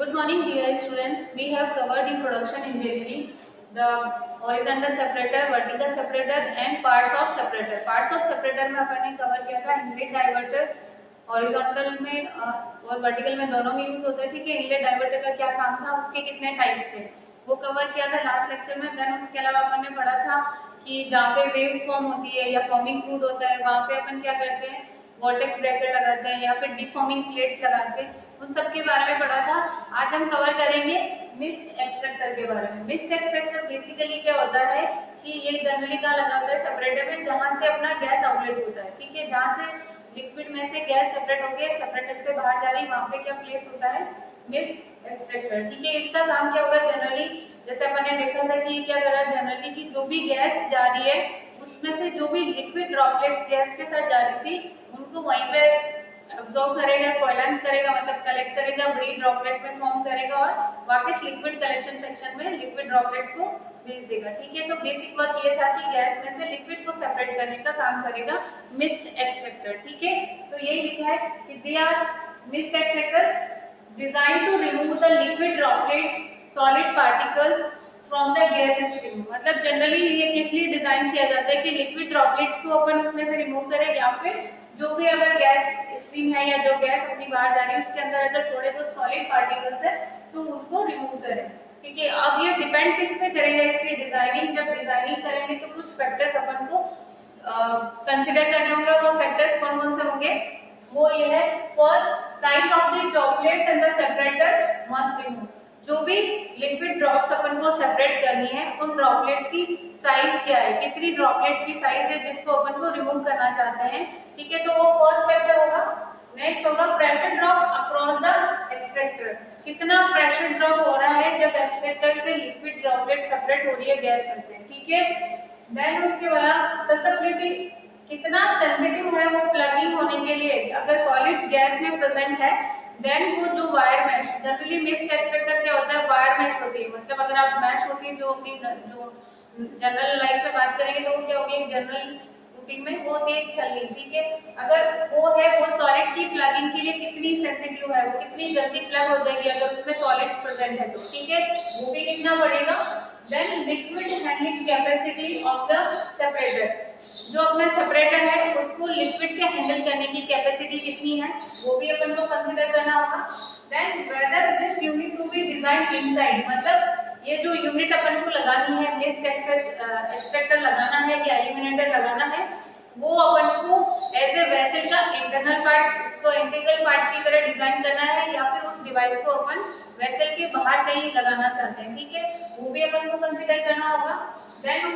Good morning, dear students. We have covered in production engineering the horizontal separator, vertical separator, and parts of separator. Parts of separator में अपन ने cover किया था inlet diverter, horizontal में और vertical में दोनों में यूज होते थे कि इनलेट डाइवर्टर का क्या काम था, उसके कितने टाइप्स थे, वो कवर किया था लास्ट लेक्चर में। देन उसके अलावा अपन ने पढ़ा था कि जहाँ पे वेव्स फॉर्म होती है या फॉर्मिंग फ्लूइड होता है वहाँ पे अपन क्या करते हैं, वॉर्टेक्स ब्रैकेट लगाते हैं या फिर डिफॉर्मिंग प्लेट्स लगाते हैं, उन सब के बारे में पढ़ा था। आज हम कवर करेंगे मिस्ट एक्सट्रैक्टर के बारे में। मिस्ट एक्सट्रैक्टर बेसिकली क्या होता है कि ये जनरली कहाँ लगा होता है, सेपरेटर में, जहाँ से अपना गैस आउटलेट होता है, ठीक है, जहाँ से लिक्विड में से गैस सेपरेट होकर सेपरेटर से बाहर जा रही है, वहाँ पे क्या प्लेस होता है, मिस्ट एक्सट्रैक्टर, ठीक है। इसका काम क्या होगा जनरली, जैसे अपन ने देखा था कि क्या कर रहा है जनरली कि जो भी गैस जा रही है उसमें से जो भी लिक्विड ड्रॉपलेट्स गैस के साथ जा रही थी उनको वहीं पे अब्सॉर्ब करेगा, कोएलेंस करेगा, मतलब कलेक्ट करेगा, वही ड्रॉपलेट में फॉर्म करेगा और वापस लिक्विड कलेक्शन सेक्शन में लिक्विड ड्रॉपलेट्स को भेज देगा, ठीक है। तो बेसिक बात ये था कि गैस में से लिक्विड को सेपरेट करने का काम करेगा मिस्ट एक्सट्रैक्टर, ठीक है। तो यही लिखा है कि they are mist extractors design to remove the liquid droplets solid particles from the gas stream. मतलब जनरली ये किस लिए डिजाइन किया जाता है कि लिक्विड ड्रॉपलेट्स को अपन उसमें से रिमूव करें या फिर जो भी अगर गैस स्ट्रीम है या जो गैस अपनी बाहर जा रही है उसके अंदर अगर थोड़े बहुत सॉलिड पार्टिकल्स है तो उसको रिमूव करें, ठीक है। अब ये डिपेंड किस पे करेगा, इसकी डिजाइनिंग, जब डिजाइनिंग करेंगे तो कुछ फैक्टर्स अपन को कंसीडर करने होंगे। वो फैक्टर्स कौन कौन से होंगे, वो ये है, first size of the droplets and the separator must remove. जो भी लिक्विड ड्रॉप्स अपन को सेपरेट करनी है उन ड्रॉपलेट्स की साइज क्या है, कितनी ड्रॉपलेट की साइज है जिसको अपन को रिमूव करना चाहते हैं, ठीक है। तो वो फर्स्ट फैक्टर होगा। नेक्स्ट होगा pressure drop across the extractor, कितना प्रेशर ड्रॉप हो रहा है जब एक्सट्रैक्टर से लिक्विड ड्रॉपलेट सेपरेट हो रही है गैस में से, ठीक है। देन उसके बाद ससेप्टिबिलिटी, कितना सेंसिटिव है वो प्लगिंग होने के लिए, अगर सॉलिड गैस में प्रेजेंट है देन वो जो wire mesh, generally mist extractor क्या होता है, वायर मैश होती है, मतलब अगर आप मैश होती है जो अपनी जो जनरल लाइफ में बात करेंगे तो वो क्या होगी, एक जनरल रूटीन में वो होती है एक छलनी, ठीक है। अगर वो है वो सॉलिड की प्लगिंग के लिए कितनी सेंसिटिव है, वो कितनी जल्दी प्लग हो जाएगी अगर उसमें सॉलिड प्रेजेंट है तो, ठीक है, वो भी कितना बढ़ेगा। Then liquid handling capacity of the separator, जो अपना सेपरेटर है उसको लिक्विड के हैंडल करने की कैपेसिटी कितनी है वो भी अपन को कंसीडर करना होगा। Then whether this unit to be design inside, मतलब ये जो यूनिट अपन को लगानी है, मिस्ट एक्सट्रैक्टर लगाना है या एलिमिनेटर लगाना है, वो अपन को एज ए वेसल का इंटरनल पार्ट, उसको इंटीग्रल पार्ट की तरह डिजाइन करना है या फिर उस डिवाइस को अपन वेसल के बाहर कहीं लगाना चाहते हैं, ठीक है, वो भी अपन को कंसीडर करना होगा। देन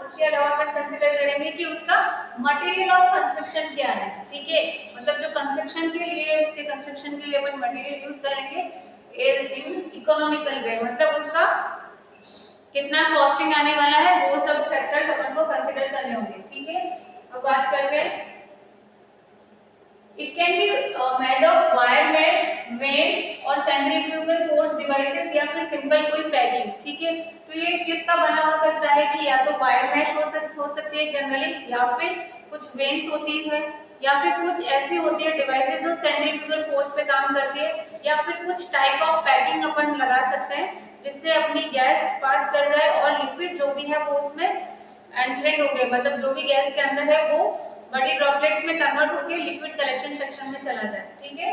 उसके अलावा अपन कंसीडर करेंगे कि उसका मटेरियल ऑफ कंस्ट्रक्शन क्या है, ठीक है, मतलब जो कंस्ट्रक्शन के लिए, उसके कंस्ट्रक्शन के लिए अपन मटेरियल यूज करेंगे इन इकोनॉमिकल वे, मतलब उसका कितना कॉस्टिंग आने वाला है, वो सब फैक्टर्स अपन को कंसीडर करने होंगे, ठीक है। अब बात करते हैं, it can be made of wire mesh, went और सेंट्रीफ्यूगल फोर्स डिवाइसेस या फिर सिंपल कोई पैकिंग, ठीक है। तो ये किसका बना हो सकता है कि या तो वायर मैश हो सकती है जनरली, या फिर कुछ वेंट्स होती है, या फिर कुछ ऐसी होती है डिवाइसेस जो सेंट्रीफ्यूगल फोर्स पे काम करती है, या फिर कुछ टाइप ऑफ पैकिंग अपन लगा सकते हैं जिससे अपनी गैस पास कर जाए और लिक्विड जो भी है वो उसमें एंट्रेंट हो गए, मतलब जो भी गैस के अंदर है वो बड़ी ड्रॉपलेट्स में कन्वर्ट होकर लिक्विड कलेक्शन सेक्शन में चला जाए, ठीक है।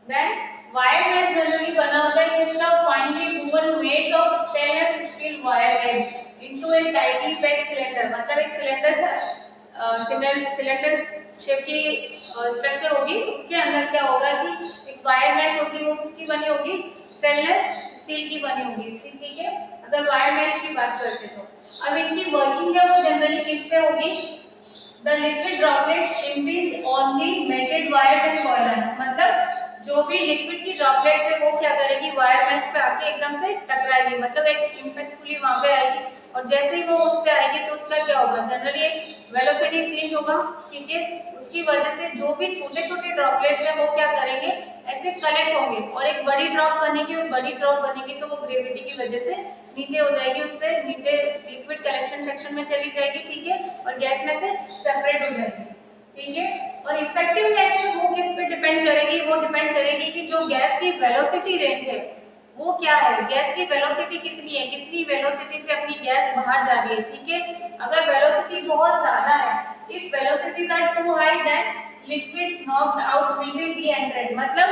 देन वायर मैश जनरली बना होता है जिसका finally woven made of stainless steel wire as into a tightly packed cylinder, मतलब एक सिलेंडर शेप की स्ट्रक्चर होगी, उसके अंदर क्या होगा कि एक वायर मैश होगी, वो किसकी बनी होगी, स्टेनलेस स्टील की बनी होगी, ठीक है, अगर वायर मैश की बात करते तो। अब इनकी वर्किंग है वो जनरली किस पे होगी, the liquid droplets impinge on the matted wires and coils, मतलब जो भी लिक्विड की ड्रॉपलेट्स है वो क्या करेगी, वायर मैश पे आके एकदम से टकराएगी, मतलब एक इंपैक्टफुली वहां पे आएगी, और जैसे ही वो उससे आएगी तो उसका क्या होगा, जनरली एक वेलोसिटी चेंज होगा, ठीक है, उसकी वजह से जो भी छोटे छोटे ड्रॉपलेट्स है वो क्या करेंगे, ऐसे कलेक्ट होंगे और एक बड़ी ड्रॉप बनेगी, और बड़ी ड्रॉप बनेगी तो वो ग्रेविटी की वजह से नीचे हो जाएगी, उससे नीचे लिक्विड कलेक्शन सेक्शन में चली जाएगी, ठीक है, और गैस में से सेपरेट हो जाएगी। ठीक है। और इफेक्टिवनेस वो किस पे डिपेंड करेगी, वो डिपेंड करेगी कि जो गैस की वेलोसिटी रेंज है वो क्या है, गैस की वेलोसिटी कितनी है, कितनी वेलोसिटी से अपनी गैस बाहर जा रही है। ठीक है, अगर वेलोसिटी बहुत ज्यादा है, if velocities are too high then liquid knocked out will be reentered, मतलब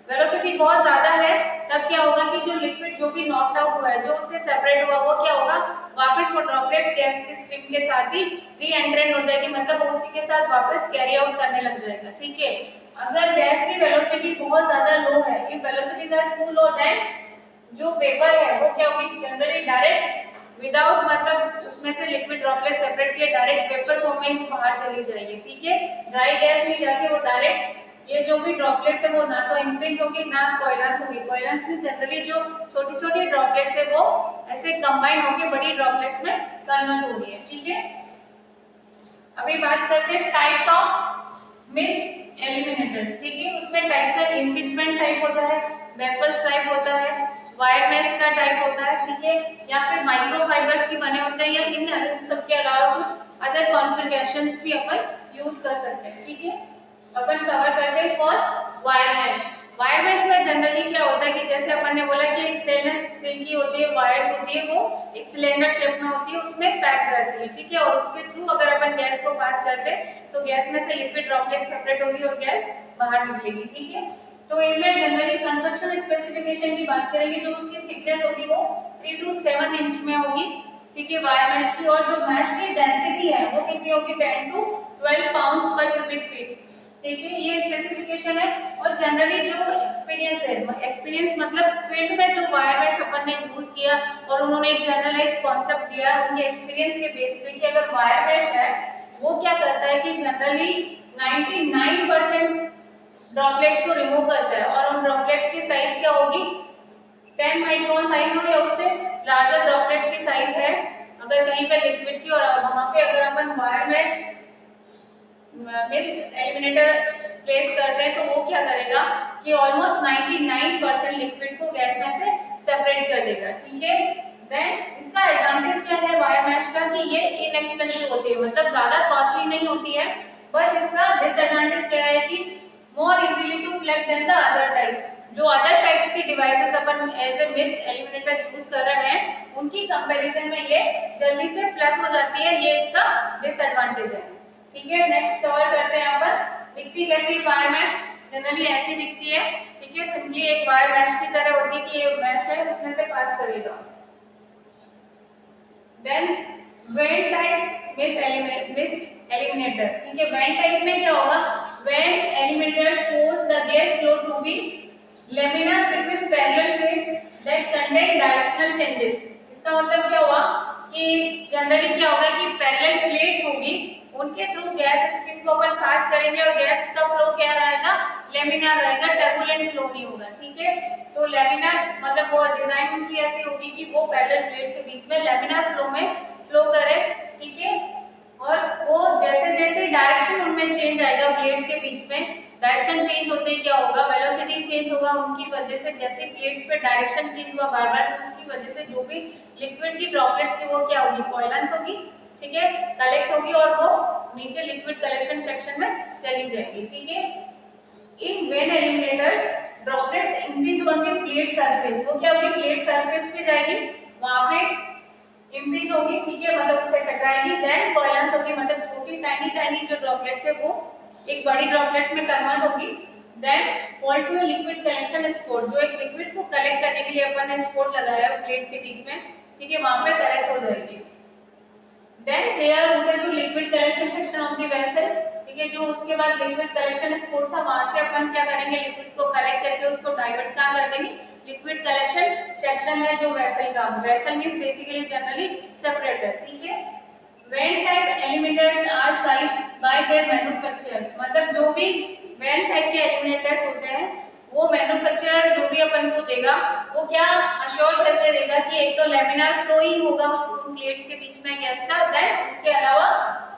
वेलोसिटी बहुत ज्यादा है तब क्या होगा कि जो लिक्विड जो भी नॉक्ड आउट हुआ है, जो उससे सेपरेट हुआ, वो क्या होगा, वापस वो ड्रॉपलेट्स गैस की स्ट्रीम के साथ ही री एंट्रेंट हो जाएगी, मतलब वो उसी के साथ वापस कैरी आउट करने लग जाएगा। ठीक है, अगर गैस की वेलोसिटी बहुत ज्यादा लो है, if velocities are too low then जो वेपर है वो क्या होगी, जनरली डायरेक्ट विदाउट मतलब उसमें से लिक्विड ड्रॉपलेट सेपरेट किए डायरेक्ट वेपर फॉर्म में बाहर चली जाएगी। ठीक है, ड्राई गैस में जाके वो डायरेक्ट ये जो भी ड्रॉपलेट्स है वो ना तो इम्पिंज होगी ना कोहेरेंस होगी। कोहेरेंस में जनरली जो छोटी छोटी ड्रॉपलेट्स है वो ऐसे कंबाइन होकर बड़ी ड्रॉपलेट्स में कन्वर्ट हो रही है। ठीक है, अभी बात करते हैं टाइप्स ऑफ मिस्ट एलिमिनेटर्स। ठीक है, उसमें टाइप का इम्पिचमेंट टाइप होता है, वेफल्स टाइप होता है, वायर मेश का टाइप होता है। ठीक है, या फिर माइक्रोफाइबर्स के बने होते हैं, या इन सब के अलावा कुछ अदर कॉन्फ़िगरेशंस भी अपन यूज कर सकते हैं। ठीक है, अपन कवर करते हैं first wire mesh. Wire mesh में जनरली क्या होता है कि जैसे अपन ने बोला कि स्टेनलेस स्टील की होती है, वायर्स होती है, वो एक सिलेंडर शेप में होती है, उसमें पैक रहती है। ठीक है, और उसके थ्रू अगर अपन गैस को पास करते हैं तो गैस में से लिक्विड ड्रॉपलेट सेपरेट होगी और गैस बाहर निकलेगी। ठीक है, तो इनमें जनरली कंस्ट्रक्शन स्पेसिफिकेशन की बात करेंगे, जो उसकी थिकनेस होगी वो 3 to 7 इंच में होगी। ठीक है, वायर मेश की, और जो मेश की डेंसिटी है वो कितनी होगी, 10 to 12 पाउंड्स पर क्यूबिक फीट। ठीक है, ये स्पेसिफिकेशन है। और जनरली जो एक्सपीरियंस है, एक्सपीरियंस मतलब फील्ड में जो वायर मेश अपन ने यूज किया और उन्होंने एक जनरलाइज कॉन्सेप्ट दिया उनके एक्सपीरियंस के बेस पे कि अगर वायर मेश है वो क्या करता है कि जनरली 99% ड्रॉपलेट्स को रिमूव करता है, और उन ड्रॉपलेट्स की साइज क्या होगी, 10 माइक्रोन साइज हो या उससे लार्जर ड्रॉपलेट्स की साइज है अगर कहीं पे लिक्विड की, और वहां पे अगर अपन wire mesh mist eliminator place करते हैं तो वो क्या करेगा कि ऑलमोस्ट 99% लिक्विड को गैस में से सेपरेट कर देगा। ठीक है, देन इसका एडवांटेज क्या है वायर मेश का कि ये इनएक्सपेंसिव होती है, मतलब ज्यादा कॉस्टली नहीं होती है। बस इसका डिसएडवांटेज क्या है कि more easily to plug than the other types. जो अदर टाइप्स की डिवाइसेस अपन as a mist eliminator use कर रहे हैं उनकी कंपैरिजन में ये जल्दी से प्लग हो जाती है, ये इसका डिसएडवांटेज है। ठीक है, नेक्स्ट कवर करते हैं अपन दिखती कैसी वायर मेश, जनरली ऐसी दिखती है। ठीक है, सिंपली एक वायर मेश की तरह होती है कि ये मेश है उसमें से पास करेगा। Then vane type mist eliminator. ठीक है, वेन टाइप में क्या होगा, vane eliminator force the gas flow to be laminar between parallel plates that contain directional changes। इसका मतलब क्या हुआ कि जनरली क्या होगा कि पैरेलल प्लेट्स होगी, उनके थ्रू गैस स्ट्रीम को अपन पास करेंगे और गैस का फ्लो क्या रहेगा, लेमिनार रहेगा, टर्बुलेंट फ्लो नहीं होगा। ठीक है, तो लेमिनार मतलब वो डिजाइन उनकी ऐसी होगी कि वो पैरेलल प्लेट्स के बीच में लेमिनार फ्लो में फ्लो करे। ठीक है, और वो जैसे जैसे डायरेक्शन उनमें चेंज आएगा प्लेट्स के बीच में, डायरेक्शन चेंज होते ही क्या होगा, वेलोसिटी चेंज होगा उनकी वजह से, जैसे प्लेट्स पे डायरेक्शन चेंज हुआ बार-बार तो उसकी वजह से जो भी लिक्विड की ड्रॉपलेट्स थी वो क्या होगी, कोहेरेंस होगी। ठीक है, कलेक्ट होगी और वो नीचे लिक्विड कलेक्शन सेक्शन में चली जाएगी। ठीक है, in vane eliminators droplets increase on the plate surface, वो क्या होगी, प्लेट सरफेस पे जाएगी, वहां पे इंक्रीज होगी। ठीक है, मतलब उससे टकराएगी, देन कोहेरेंस होगी, मतलब छोटी टाइनी जो ड्रॉपलेट्स है वो एक बड़ी ड्रॉपलेट में कन्वर्ट होगी। Then fall to a liquid collection spot, जो एक लिक्विड को कलेक्ट करने के लिए अपन ने स्पॉट लगाया है प्लेट्स के बीच में। ठीक है, वहां पे कलेक्ट हो जाएगी। Then they are routed to liquid collection section of the vessel. ठीक है, जो उसके बाद लिक्विड कलेक्शन स्पॉट था वहां से अपन क्या करेंगे, लिक्विड को कलेक्ट करके उसको डाइवर्ट कहां कर देंगे, लिक्विड कलेक्शन सेक्शन है जो वेसल का, vessel means basically generally separator. ठीक है, vane type eliminators are sized by their manufacturers, मतलब जो भी वेन टाइप के एलिमिनेटर्स होते हैं वो मैन्युफैक्चरर जो भी अपन को देगा वो क्या अश्योर करके देगा कि एक तो लेमिनार फ्लो ही होगा उस प्लेट्स के बीच में गैस का, देन उसके अलावा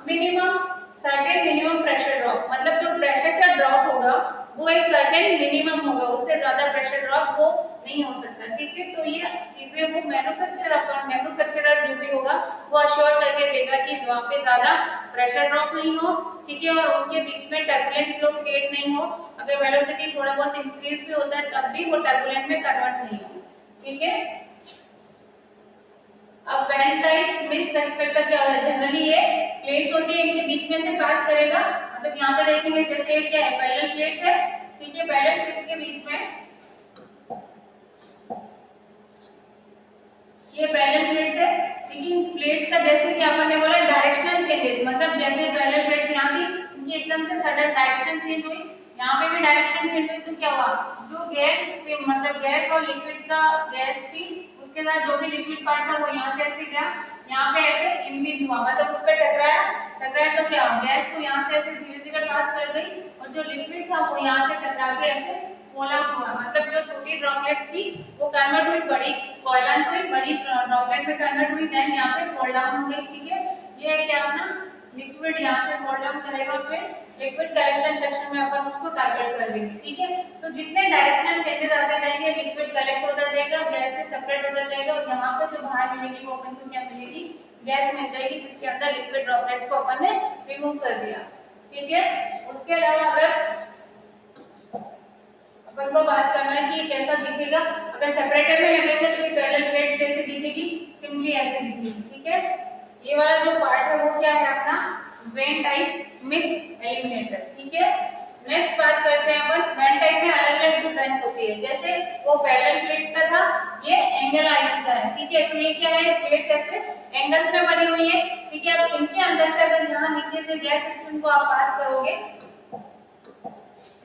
minimum certain minimum pressure drop, मतलब जो प्रेशर का ड्रॉप होगा वो एक सर्टेन मिनिमम होगा, उससे ज्यादा प्रेशर ड्रॉप वो नहीं हो सकता, ठीक है। तो ये चीजें वो मैन्युफैक्चरर जो भी होगा वो अश्योर करके देगा कि वहाँ पे ज्यादा प्रेशर ड्रॉप नहीं हो, ठीक है, और उनके बीच में टर्बुलेंट फ्लो क्रिएट नहीं हो। अगर वेलोसिटी थोड़ा बहुत इंक्रीज भी होता है तब भी वो टर्बुलेंट में कन्वर्ट नहीं हो, ठीक है। अब वेन टाइप मिस्ट एक्सपेक्टर क्या होगा, जनरली ये प्लेट्स होती है इनके बीच में से पास करेगा। मतलब यहाँ पे देखेंगे जैसे क्या है, पैरेलल प्लेट्स है, ठीक है, पैरेलल प्लेट्स के बीच में ये पैरेलल प्लेट्स है, ठीक है। प्लेट्स का जैसे कि अपन ने बोला डायरेक्शनल चेंजेस, मतलब जैसे पैरेलल प्लेट्स यहाँ थी उनकी एकदम से सडन डायरेक्शन चेंज हुई, यहाँ पे भी डायरेक्शन चेंज हुई, तो क्या हुआ, जो गैस स्ट्रीम मतलब गैस और लिक्विड का गैस थी उसके साथ जो भी लिक्विड पार्ट था वो यहाँ से ऐसे गया, यहाँ पे ऐसे इम्बिज हुआ, मतलब उस पर टकराया तो क्या गैस तो यहाँ से ऐसे धीरे धीरे पास कर गई और जो लिक्विड था वो यहाँ से टकरा के ऐसे फॉल आउट हुआ। मतलब जो छोटी ड्रॉपलेट्स थी वो कन्वर्ट हुई बड़ी कॉइलेंस हुई, बड़ी ड्रॉपलेट में कन्वर्ट हुई, देन यहाँ पे फॉल डाउन हो गई, ठीक है। ये है क्या अपना लिक्विड यहाँ से फॉल डाउन करेगा, उसमें लिक्विड कलेक्शन सेक्शन में अपन उसको टारगेट कर देंगे, ठीक है। तो जितने डायरेक्शनल चेंजेस आते जाएंगे लिक्विड कलेक्ट होता जाएगा, गैस से सेपरेट होता जाएगा और यहाँ पे जो बाहर मिलेगी वो अपन को क्या मिलेगी, गैस मिल जाएगी जिसके अंदर लिक्विड ड्रॉपलेट्स को अपन ने रिमूव कर दिया, ठीक है। उसके अलावा अगर अपन को बात करना है कि कैसा दिखेगा, अगर सेपरेटर में लगेगा तो ये पैरेलल प्लेट्स जैसे दिखेगी, सिंपली ऐसे दिखेगी, ठीक है। ये वाला जो पार्ट है वो क्या है अपना वेन टाइप मिस्ट एलिमिनेटर, ठीक है। नेक्स्ट बात करते हैं अपन वेन टाइप में अलग अलग डिजाइन होती है, जैसे वो पैरेलल प्लेट्स का था, ये एंगल आयन का है, ठीक है। तो ये क्या है, प्लेट्स ऐसे एंगल्स में बनी हुई है, ठीक है। अब इनके अंदर से अगर यहाँ नीचे से गैस स्ट्रीम को आप पास करोगे,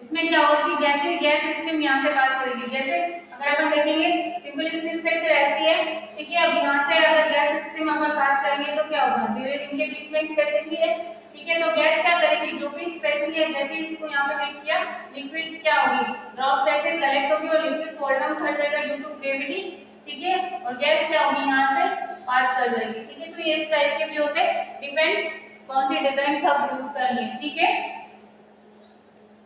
इसमें क्या होगा कि जैसे गैस स्ट्रीम यहाँ से पास करेगी, जैसे अगर अपन देखेंगे सिंपल इसकी स्ट्रक्चर ऐसी है, ठीक है। अब यहाँ से अगर गैस स्ट्रीम अपन पास करेंगे तो क्या होगा, धीरे इनके बीच में स्पेसिंग है, ठीक है। तो गैस क्या करेगी, जो भी स्पेसिंग है जैसे इसको यहाँ पे हिट किया, लिक्विड क्या होगी, ड्रॉप्स ऐसे कलेक्ट होगी और लिक्विड फॉल डाउन कर जाएगा ड्यू टू ग्रेविटी, ठीक है। और गैस क्या होगी यहाँ से पास कर जाएगी, ठीक है। तो ये इस टाइप के भी होते हैं, डिपेंड्स कौन सी डिजाइन कब यूज करनी है, ठीक है।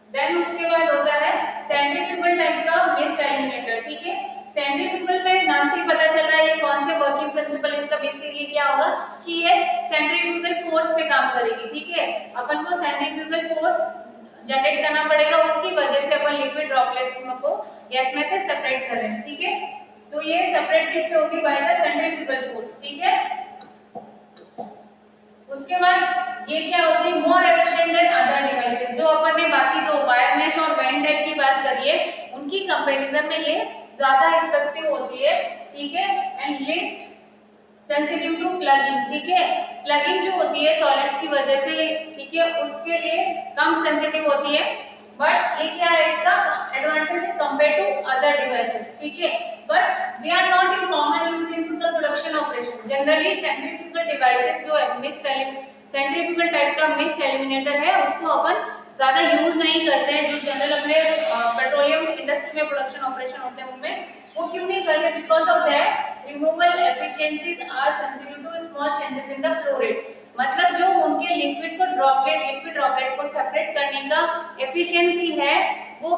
देन उसके बाद होता है सेंट्रीफ्यूगल टाइप का मिस्ट एलिमिनेटर, ठीक है। सेंट्रीफ्यूगल में नाम से ही पता चल रहा है ये कौन से वर्किंग प्रिंसिपल, इसका बेसिकली क्या होगा कि ये सेंट्रीफ्यूगल फोर्स पे काम करेगी, ठीक है। अपन को सेंट्रीफ्यूगल फोर्स जनरेट करना पड़ेगा, उसकी वजह से अपन लिक्विड ड्रॉपलेट्स को गैस में से सेपरेट कर रहे हैं, ठीक है। तो ये सेपरेट किससे होगी, बाय द सेंट्रीफ्यूगल फोर्स, ठीक है। उसके बाद ये क्या होती है, more efficient then other devices, जो अपन ने बाकी दो वायर मेश और वेन टाइप की बात करी है उनकी कंपैरिजन में ये ज्यादा इफेक्टिव होती है, ठीक है। And least sensitive to plugging, ठीक है। प्लगिंग जो होती है सॉलिड्स की वजह से, ठीक है, उसके लिए कम सेंसिटिव होती है, बट ये क्या है इसका advantage compare to other devices, ठीक है। But they are not in common use in the production operation. Generally centrifugal devices जो है मिस्ट सेंट्रीफ्यूगल टाइप का मिस्ट एलिमिनेटर है उसको अपन ज्यादा यूज नहीं करते हैं, जो जनरल अपने पेट्रोलियम इंडस्ट्री में प्रोडक्शन ऑपरेशन होते हैं उनमें वो क्यों नहीं करते, because of that removal efficiencies are sensitive to small changes in the flow rate. मतलब जो उनके लिक्विड ड्रॉपलेट को सेपरेट करने का एफिशिएंसी है वो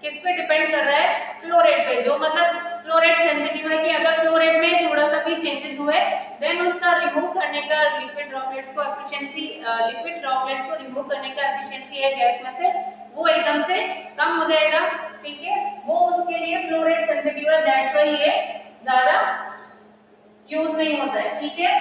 किस पे डिपेंड कर रहा है, फ्लो रेट पे। जो मतलब फ्लो रेट सेंसिटिव है कि अगर फ्लो रेट में थोड़ा सा भी चेंजेस हुए देन उसका रिमूव करने का लिक्विड ड्रॉपलेट्स को रिमूव करने का एफिशिएंसी है गैस में से वो एकदम से कम हो जाएगा, ठीक है। वो उसके लिए फ्लो रेट सेंसिटिव है, दैट्स व्हाई ये ज्यादा यूज नहीं होता है, ठीक है।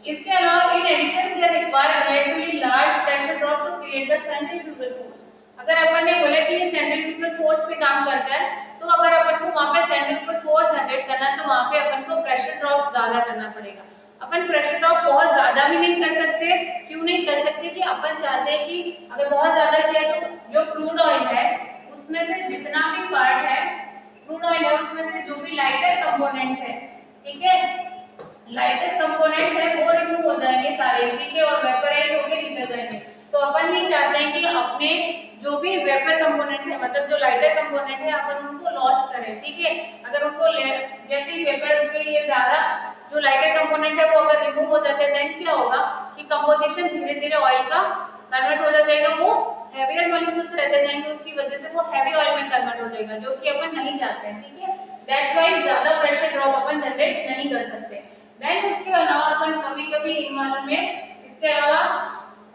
इसके अलावा in addition they require relatively large pressure drop to create the centrifugal force. अगर अपन ने बोला कि ये सेंट्रीफ्यूगल फोर्स पे काम करता है तो अगर अपन को वहां पे सेंट्रीफ्यूगल फोर्स जनरेट करना है तो वहां पे अपन को प्रेशर ड्रॉप ज्यादा करना पड़ेगा। अपन प्रेशर ड्रॉप बहुत ज्यादा भी नहीं कर सकते, क्यों नहीं कर सकते कि अपन चाहते हैं कि अगर बहुत ज्यादा किया तो जो क्रूड ऑयल है उसमें से जितना भी पार्ट है क्रूड ऑयल है उसमें से जो भी लाइटर कंपोनेंट्स है, ठीक है, लाइटर कंपोनेंट्स है वो रिमूव हो जाएंगे सारे, ठीक है, और वेपराइज होके निकल जाएंगे। तो अपन ये चाहते हैं कि अपने जो भी वेपर कंपोनेंट है मतलब जो लाइटर कंपोनेंट है अपन उनको लॉस्ट करें, ठीक है। अगर उनको जैसे ही वेपर के लिए ज्यादा जो लाइटर कंपोनेंट है वो अगर रिमूव हो जाते हैं देन क्या होगा कि कंपोजिशन धीरे धीरे ऑयल का कन्वर्ट हो जाएगा, वो हेवियर मॉलिक्यूल्स रहते जाएंगे, उसकी वजह से वो हेवी ऑयल में कन्वर्ट हो जाएगा जो कि अपन नहीं चाहते हैं, ठीक है। दैट्स व्हाई ज्यादा प्रेशर ड्रॉप अपन जनरेट नहीं कर सकते। देन उसके अलावा अपन कभी कभी इन वालों में इसके अलावा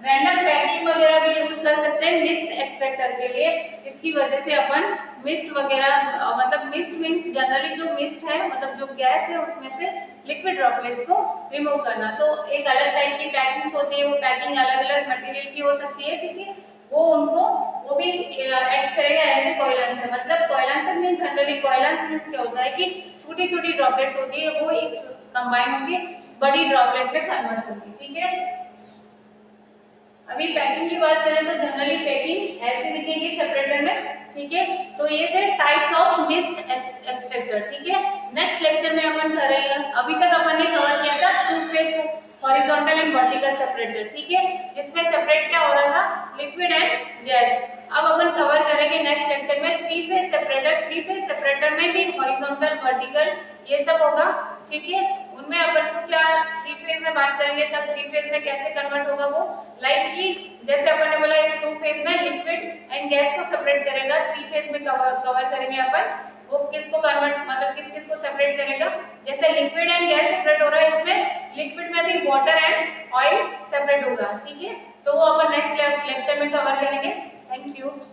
रैंडम पैकिंग वगैरह भी यूज कर सकते हैं मिस्ट एक्सट्रैक्टर के लिए, जिसकी वजह से अपन मिस्ट वगैरह मतलब मिस्ट मीन्स जनरली जो मिस्ट है मतलब जो गैस है उसमें से लिक्विड ड्रॉपलेट्स को रिमूव करना। तो एक अलग टाइप की पैकिंग होती है, वो पैकिंग अलग अलग मटेरियल की हो सकती है, ठीक है। वो भी एक्ट करेगा एज ए कॉइलेंसर। मतलब coalescer means generally coalesce means क्या होता है कि छोटी छोटी ड्रॉपलेट्स होती है वो एक कंबाइन होंगी बड़ी ड्रॉपलेट में कन्वर्ट होंगी, ठीक है। अभी पैकिंग की बात करें तो जनरली पैकिंग ऐसे दिखेगी सेपरेटर में, ठीक है। तो ये थे टाइप्स ऑफ मिस्ट एक्सट्रैक्टर, ठीक है। नेक्स्ट लेक्चर में अपन करेंगे, अभी तक अपन ने कवर किया था two phase horizontal and vertical separator, ठीक है, जिसमें सेपरेट क्या हो रहा था लिक्विड एंड गैस। अब अपन कवर करेंगे नेक्स्ट लेक्चर में three phase separator. Three phase separator में भी हॉरिजॉन्टल वर्टिकल ये सब होगा, ठीक है। उनमें अपन को क्या थ्री फेज में बात करेंगे तब थ्री फेज में कैसे कन्वर्ट होगा वो, लाइक कि जैसे अपन ने बोला टू फेज में लिक्विड एंड गैस को सेपरेट करेगा, थ्री फेज में कवर करेंगे अपन वो किसको कन्वर्ट मतलब किस किस को सेपरेट करेगा। जैसे लिक्विड एंड गैस सेपरेट हो रहा है, इसमें लिक्विड में भी वाटर एंड ऑयल सेपरेट होगा, ठीक है। तो वो अपन नेक्स्ट लेक्चर में कवर करेंगे। Thank you.